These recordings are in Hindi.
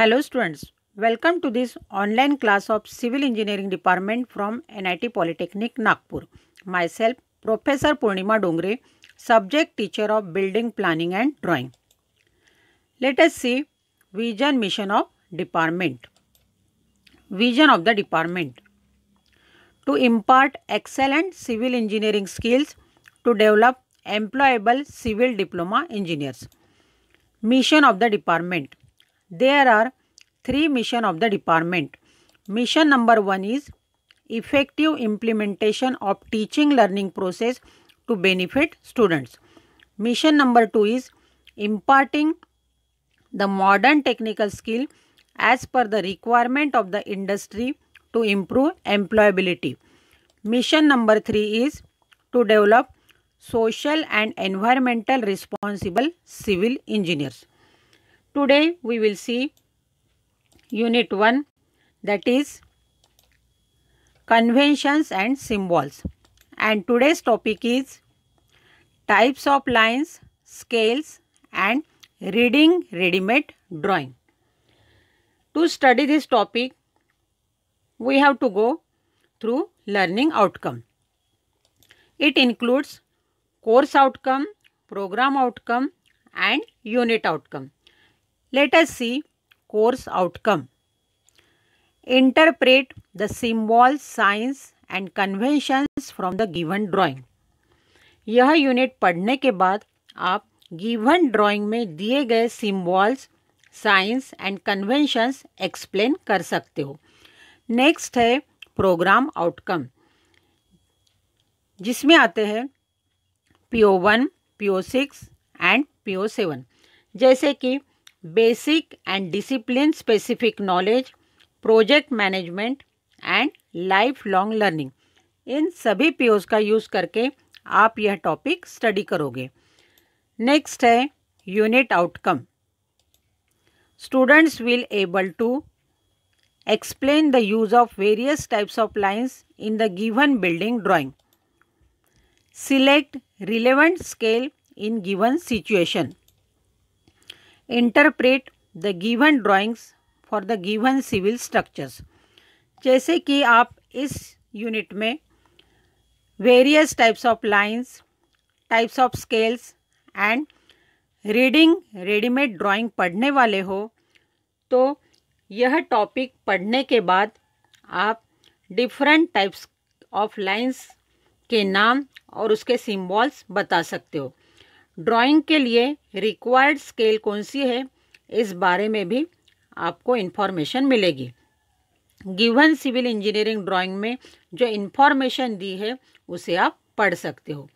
Hello students, welcome to this online class of Civil Engineering Department from NIT Polytechnic Nagpur. Myself Professor Purnima Dongre, subject teacher of Building Planning and Drawing. Let us see vision mission of department. Vision of the department: to impart excellent civil engineering skills to develop employable civil diploma engineers. Mission of the department: there are three missions of the department. Mission number 1 is effective implementation of teaching learning process to benefit students. Mission number 2 is imparting the modern technical skill as per the requirement of the industry to improve employability. Mission number 3 is to develop social and environmental responsible civil engineers. Today we will see Unit 1, that is Conventions and Symbols, and today's topic is types of lines, scales and reading ready-made drawing. To study this topic, we have to go through learning outcome. It includes course outcome, program outcome and unit outcome. Let us see course outcome. Interpret the symbols, signs and conventions from the given drawing. यह यूनिट पढ़ने के बाद आप गिवन ड्राइंग में दिए गए symbols, science and conventions explain कर सकते हो. नेक्स्ट है प्रोग्राम आउटकम, जिसमें आते हैं PO1, PO6 एंड PO7, जैसे कि basic and discipline specific knowledge, project management and lifelong learning. इन सभी POs का यूज़ करके आप यह टॉपिक स्टडी करोगे. नेक्स्ट है unit outcome. Students will able to explain the use of various types of lines in the given building drawing. Select relevant scale in given situation. Interpret the given drawings for the given civil structures. जैसे कि आप इस यूनिट में various types of lines, types of scales and reading ready-made drawing पढ़ने वाले हो, तो यह टॉपिक पढ़ने के बाद आप डिफरेंट टाइप्स ऑफ लाइंस के नाम और उसके सिम्बॉल्स बता सकते हो. ड्राइंग के लिए रिक्वायर्ड स्केल कौन सी है, इस बारे में भी आपको इन्फॉर्मेशन मिलेगी. गिवन सिविल इंजीनियरिंग ड्राइंग में जो इन्फॉर्मेशन दी है उसे आप पढ़ सकते हो.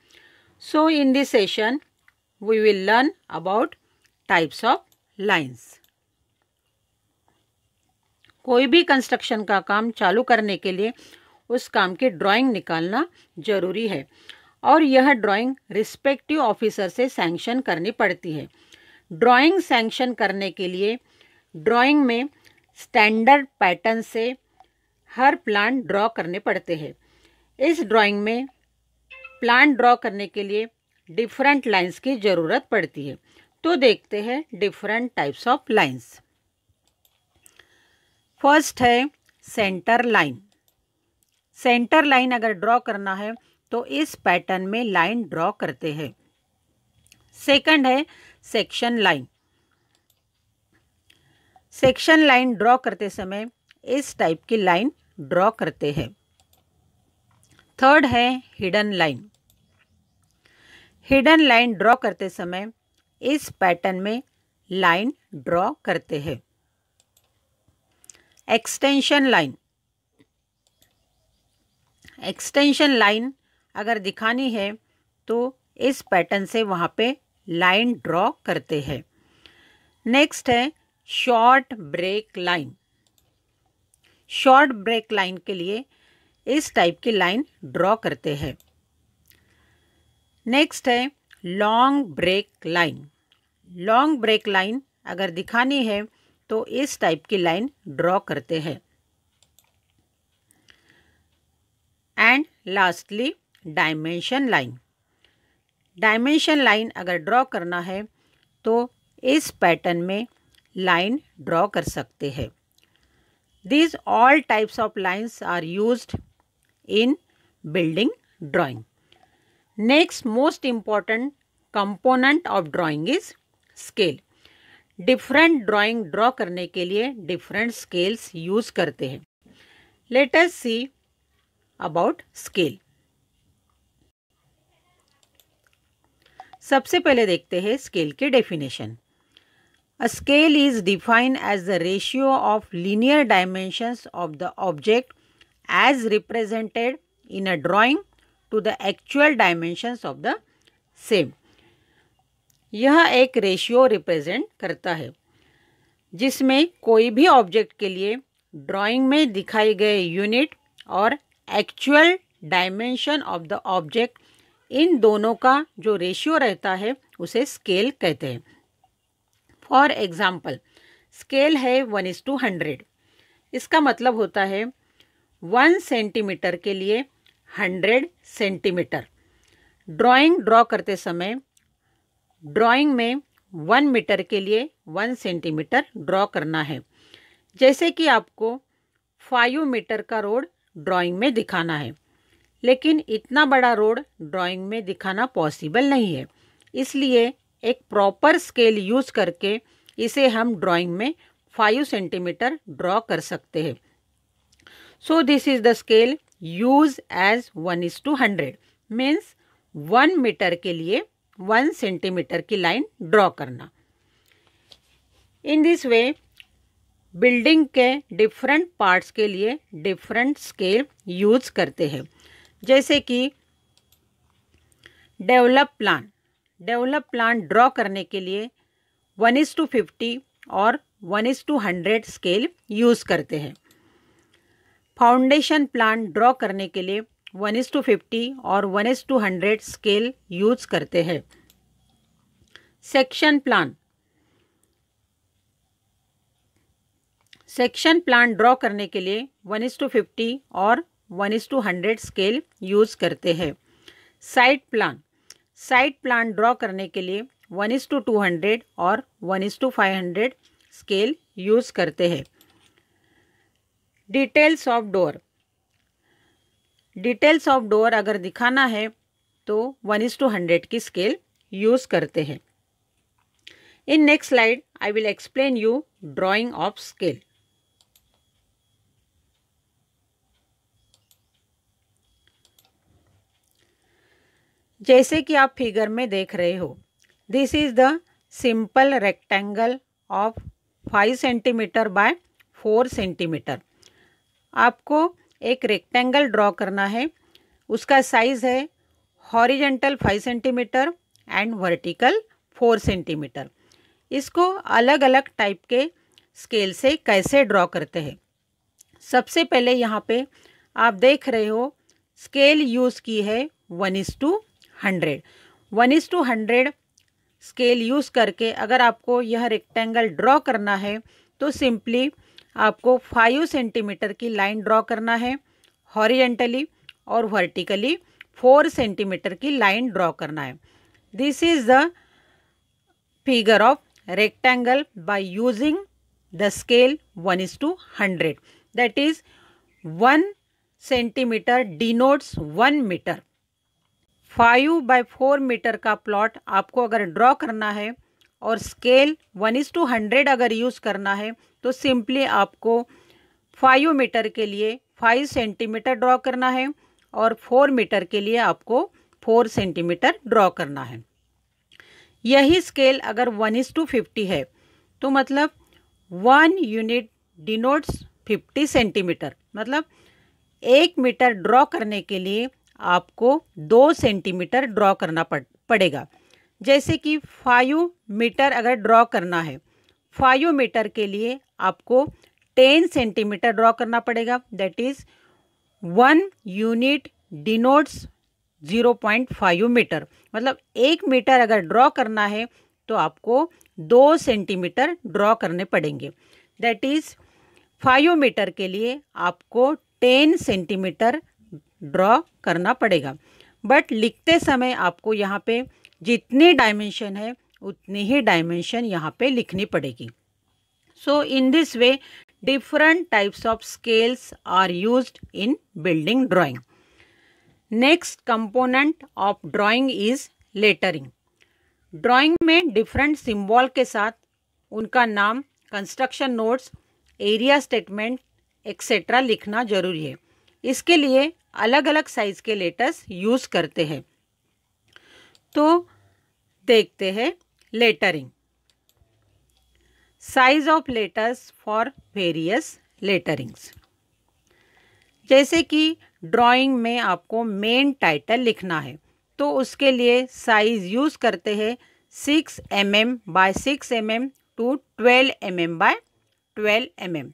So in this session we will learn about types of lines. कोई भी कंस्ट्रक्शन का काम चालू करने के लिए उस काम की ड्राइंग निकालना जरूरी है और यह ड्राइंग रिस्पेक्टिव ऑफिसर से सैंक्शन करनी पड़ती है. ड्राइंग सैंक्शन करने के लिए ड्राइंग में स्टैंडर्ड पैटर्न से हर प्लान ड्रॉ करने पड़ते हैं. इस ड्राइंग में प्लान ड्रॉ करने के लिए डिफरेंट लाइंस की ज़रूरत पड़ती है. तो देखते हैं different types of lines. First है सेंटर लाइन. सेंटर लाइन अगर ड्रॉ करना है तो इस पैटर्न में लाइन ड्रॉ करते हैं. सेकंड है section line. Section line draw करते समय इस टाइप की लाइन ड्रॉ करते हैं. थर्ड है hidden line. Hidden line draw करते समय इस पैटर्न में लाइन ड्रॉ करते हैं. Extension line. एक्सटेंशन लाइन अगर दिखानी है तो इस पैटर्न से वहाँ पे लाइन ड्रॉ करते हैं. नेक्स्ट है short break line. Short break line के लिए इस टाइप की लाइन ड्रॉ करते हैं. नेक्स्ट है long break line. Long break line अगर दिखानी है तो इस टाइप की लाइन ड्रॉ करते हैं. And lastly dimension line. Dimension line अगर ड्रॉ करना है तो इस पैटर्न में लाइन ड्रॉ कर सकते हैं। These all types of lines are used in building drawing. Next most important component of drawing is scale. Different drawing draw करने के लिए different scales use करते हैं. Let us see about scale. सबसे पहले देखते हैं scale की definition. A scale is defined as the ratio of linear dimensions of the object as represented in a drawing to the actual dimensions of the same. यह एक रेशियो रिप्रेजेंट करता है जिसमें कोई भी ऑब्जेक्ट के लिए ड्राइंग में दिखाए गए यूनिट और actual dimension of the object, इन दोनों का जो रेशियो रहता है उसे स्केल कहते हैं। फॉर एग्ज़ाम्पल, स्केल है 1:100। इसका मतलब होता है 1 सेंटीमीटर के लिए 100 सेंटीमीटर। ड्राइंग ड्रॉ करते समय ड्राइंग में 1 मीटर के लिए 1 सेंटीमीटर ड्रॉ करना है। जैसे कि आपको 5 मीटर का रोड ड्राइंग में दिखाना है, लेकिन इतना बड़ा रोड ड्राइंग में दिखाना पॉसिबल नहीं है, इसलिए एक प्रॉपर स्केल यूज़ करके इसे हम ड्राइंग में 5 सेंटीमीटर ड्रॉ कर सकते हैं। So this is the scale use as 1:100 means 1 metre के लिए 1 सेंटीमीटर की लाइन ड्रॉ करना। इन दिस वे बिल्डिंग के डिफरेंट पार्ट्स के लिए डिफरेंट स्केल यूज करते हैं। जैसे कि डेवलप प्लान ड्रॉ करने के लिए 1:50 और 1:100 स्केल यूज़ करते हैं। फाउंडेशन प्लान ड्रॉ करने के लिए 1:50 और 1:100 स्केल यूज़ करते हैं। सेक्शन प्लान ड्रॉ करने के लिए 1:50 और 1:100 स्केल यूज़ करते हैं। साइड प्लान ड्रॉ करने के लिए 1:200 और 1:500 स्केल यूज़ करते हैं। डिटेल्स ऑफ डोर अगर दिखाना है तो 1:100 की स्केल यूज़ करते हैं। In next slide I will explain you drying of scale. जैसे कि आप फिगर में देख रहे हो, this is the simple rectangle of 5 centimetre bye 4 centimetre. आपको एक रेक्टेंगल ड्रॉ करना है, उसका साइज़ है horizontal 5 centimetre and vertical 4 centimetre. इसको अलग अलग टाइप के स्केल से कैसे ड्रॉ करते हैं। सबसे पहले यहाँ पे आप देख रहे हो स्केल यूज़ की है 1:100। 1:100 स्केल यूज़ करके अगर आपको यह रेक्टेंगल ड्रॉ करना है तो सिंपली आपको 5 सेंटीमीटर की लाइन ड्रॉ करना है हॉरिजेंटली, और वर्टिकली 4 सेंटीमीटर की लाइन ड्रॉ करना है। This is the figure of rectangle by using the scale 1:100। That is 1 centimetre denotes 1 metre. 5/4 metre का प्लॉट आपको अगर ड्रॉ करना है और स्केल 1:100 अगर यूज़ करना है तो सिंपली आपको 5 मीटर के लिए 5 सेंटीमीटर ड्रॉ करना है और 4 मीटर के लिए आपको 4 सेंटीमीटर ड्रॉ करना है। यही स्केल अगर 1:50 है तो मतलब 1 यूनिट डिनोट्स 50 सेंटीमीटर, मतलब 1 मीटर ड्रॉ करने के लिए आपको 2 सेंटीमीटर ड्रॉ करना पड़ेगा। जैसे कि 5 मीटर अगर ड्रॉ करना है, 5 मीटर के लिए आपको 10 सेंटीमीटर ड्रॉ करना पड़ेगा। That is 1 unit denotes 0.5 metre, मतलब 1 मीटर अगर ड्रॉ करना है तो आपको 2 सेंटीमीटर ड्रॉ करने पड़ेंगे। दैट इज़ 5 मीटर के लिए आपको 10 सेंटीमीटर ड्रॉ करना पड़ेगा। बट लिखते समय आपको यहाँ पे जितनी डायमेंशन है उतनी ही डायमेंशन यहाँ पे लिखनी पड़ेगी। So in this way, different types of scales are used in building drawing. Next component of drawing is lettering. Drawing में डिफरेंट सिंबल के साथ उनका नाम, construction notes, area statement etcetera लिखना जरूरी है. इसके लिए अलग अलग साइज के लेटर्स यूज़ करते हैं. तो देखते हैं lettering. Size of letters for various लेटरिंग्स. जैसे कि ड्राइंग में आपको मेन टाइटल लिखना है तो उसके लिए साइज यूज़ करते हैं 6 mm by 6 mm to 12 mm by 12 mm.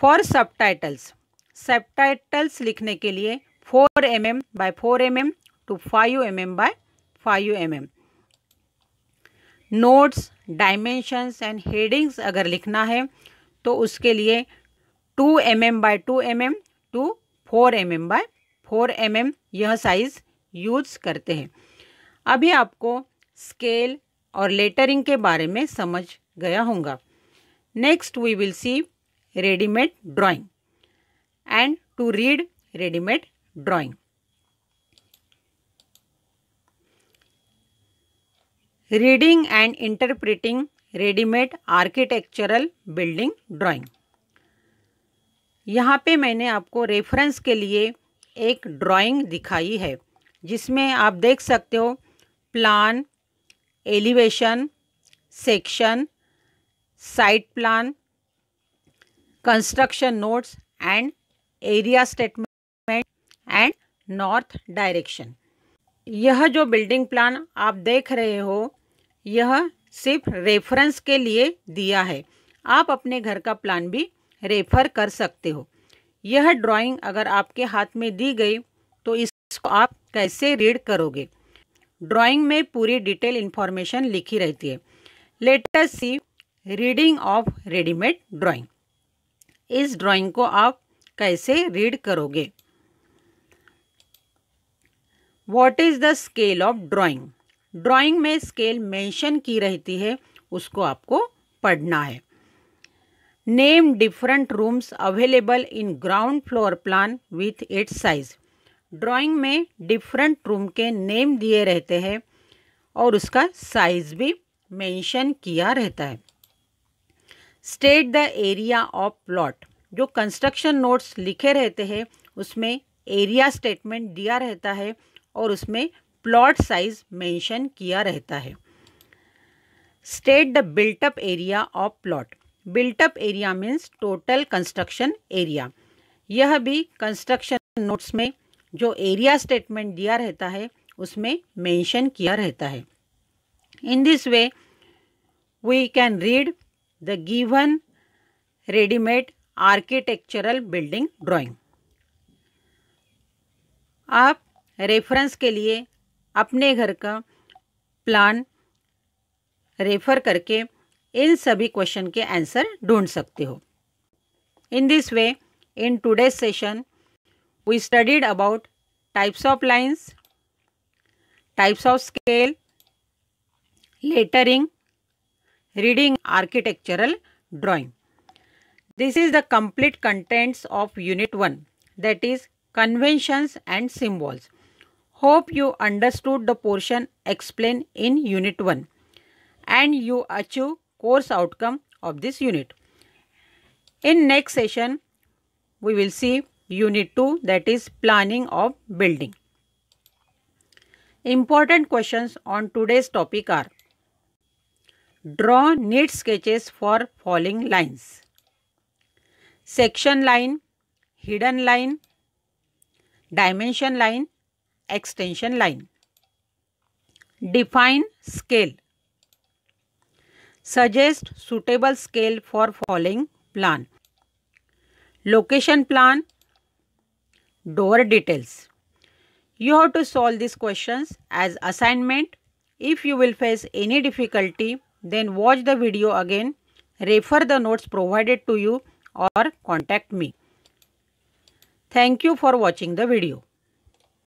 For subtitles लिखने के लिए 4 mm by 4 mm to 5 mm by 5 mm. Notes, dimensions and headings अगर लिखना है तो उसके लिए 2 mm by 2 mm to 4 mm by 4 mm यह साइज़ यूज़ करते हैं. अभी आपको स्केल और लेटरिंग के बारे में समझ गया होगा. Next we will see readymade drawing and to read readymade drawing. Reading and interpreting readymade architectural building drawing. यहाँ पे मैंने आपको रेफरेंस के लिए एक ड्राइंग दिखाई है जिसमें आप देख सकते हो plan, elevation, section, site plan, construction notes and area statement and north direction. यह जो बिल्डिंग प्लान आप देख रहे हो यह सिर्फ रेफरेंस के लिए दिया है. आप अपने घर का प्लान भी रेफर कर सकते हो. यह ड्राइंग अगर आपके हाथ में दी गई तो इसको आप कैसे रीड करोगे. ड्राइंग में पूरी डिटेल इन्फॉर्मेशन लिखी रहती है. Let us see reading of readymade drawing. इस ड्राइंग को आप कैसे रीड करोगे. What is the scale of drawing. Drawing में स्केल मेंशन की रहती है, उसको आपको पढ़ना है. Name different rooms available in ground floor plan with its size. Drawing में डिफरेंट रूम के नेम दिए रहते हैं और उसका साइज भी मेंशन किया रहता है. State the area of plot. जो कंस्ट्रक्शन नोट्स लिखे रहते हैं उसमें एरिया स्टेटमेंट दिया रहता है और उसमें प्लॉट साइज मेंशन किया रहता है. State the built up area of plot. Built up area means total construction area. यह भी कंस्ट्रक्शन नोट्स में जो एरिया स्टेटमेंट दिया रहता है उसमें मेंशन किया रहता है. In this way we can read the given readymade architectural building drawing. आप रेफरेंस के लिए अपने घर का प्लान रेफर करके इन सभी क्वेश्चन के आंसर ढूंढ सकते हो. इन this way in today's session we studied about types of lines, types of scale, lettering, reading architectural drawing. This is the complete contents of Unit 1, that is conventions and symbols. Hope you understood the portion explained in Unit 1 and you achieve course outcome of this unit. In next session, we will see Unit 2, that is planning of building. Important questions on today's topic are: draw neat sketches for following lines. Section line, hidden line, dimension line, extension line. Define scale. Suggest suitable scale for following plan. Location plan, door details. You have to solve these questions as assignment. If you will face any difficulty, then watch the video again, refer the notes provided to you or contact me. Thank you for watching the video.